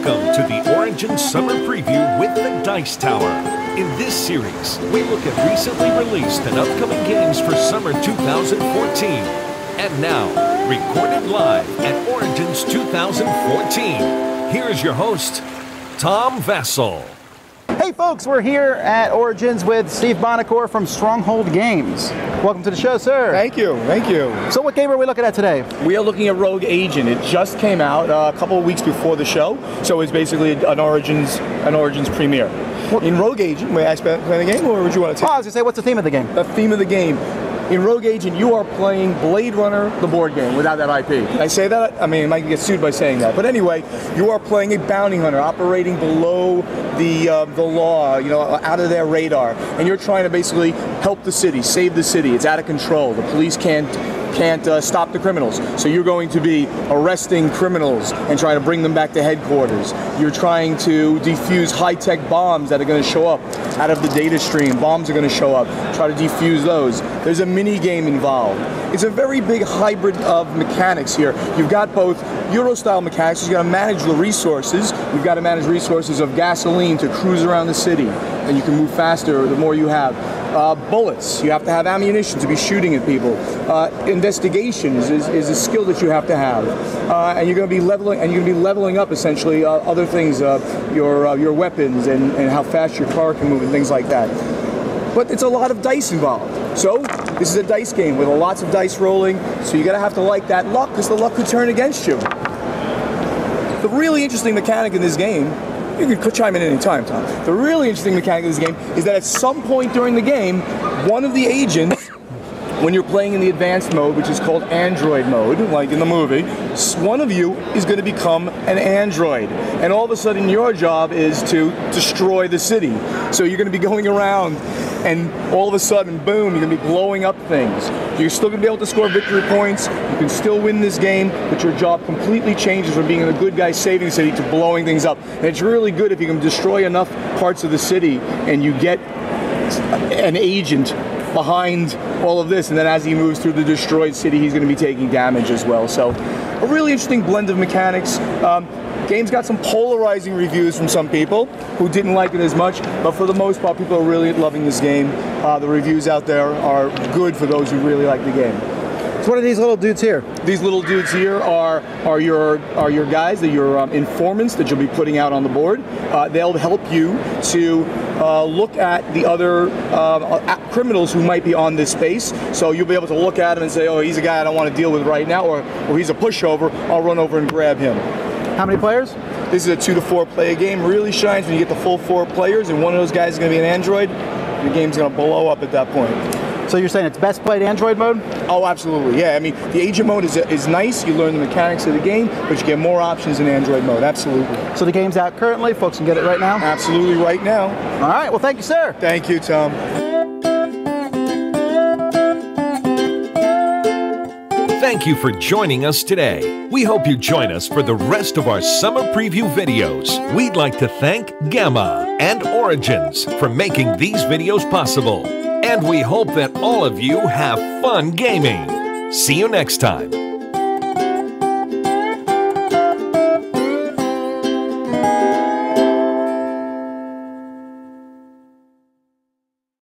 Welcome to the Origins Summer Preview with the Dice Tower. In this series, we look at recently released and upcoming games for summer 2014. And now, recorded live at Origins 2014, here's your host, Tom Vassell. Hey folks, we're here at Origins with Steve Bonacore from Stronghold Games. Welcome to the show, sir. Thank you, thank you. So what game are we looking at today? We are looking at Rogue Agent. It just came out a couple of weeks before the show, so it's basically an Origins premiere. In Rogue Agent, may I play the game, or would you want to take? I was going to say, what's the theme of the game? The theme of the game. In Rogue Agent, you are playing Blade Runner, the board game, without that IP. Can I say that? I mean, I might get sued by saying that. But anyway, you are playing a bounty hunter operating below the law, you know, out of their radar. And you're trying to basically help the city, save the city. It's out of control. The police can't stop the criminals. So you're going to be arresting criminals and trying to bring them back to headquarters. You're trying to defuse high-tech bombs that are going to show up out of the data stream. Bombs are going to show up. Try to defuse those. There's a mini game involved. It's a very big hybrid of mechanics here. You've got both Euro-style mechanics. You've got to manage the resources. You've got to manage resources of gasoline to cruise around the city, and you can move faster the more you have. Bullets. You have to have ammunition to be shooting at people. Investigation is a skill that you have to have, and you're going to be leveling up essentially other things, your weapons and how fast your car can move and things like that. But it's a lot of dice involved. So this is a dice game with lots of dice rolling. So you're gonna have to like that luck, because the luck could turn against you. The really interesting mechanic in this game, you can chime in any time, Tom. The really interesting mechanic of this game is that at some point during the game, one of the agents, when you're playing in the advanced mode, which is called android mode, like in the movie, one of you is going to become an android. And all of a sudden your job is to destroy the city. So you're going to be going around and all of a sudden, boom, you're going to be blowing up things. You're still going to be able to score victory points. You can still win this game, but your job completely changes from being a good guy saving the city to blowing things up. And it's really good if you can destroy enough parts of the city and you get an agent behind all of this, and then as he moves through the destroyed city, he's going to be taking damage as well. So a really interesting blend of mechanics. Game's got some polarizing reviews from some people who didn't like it as much, but for the most part, people are really loving this game. The reviews out there are good for those who really like the game. So what are these little dudes here? These little dudes here are your guys, your informants that you'll be putting out on the board. They'll help you to look at the other criminals who might be on this space. So you'll be able to look at him and say, oh, he's a guy I don't want to deal with right now, or he's a pushover, I'll run over and grab him. How many players? This is a 2 to 4 player game. Really shines when you get the full 4 players, and one of those guys is going to be an android. Your game's going to blow up at that point. So you're saying it's best played Android mode? Oh, absolutely, yeah. I mean, the agent mode is nice. You learn the mechanics of the game, but you get more options in Android mode, absolutely. So the game's out currently? Folks can get it right now? Absolutely, right now. All right, well, thank you, sir. Thank you, Tom. Thank you for joining us today. We hope you join us for the rest of our summer preview videos. We'd like to thank Gamma and Origins for making these videos possible. And we hope that all of you have fun gaming. See you next time.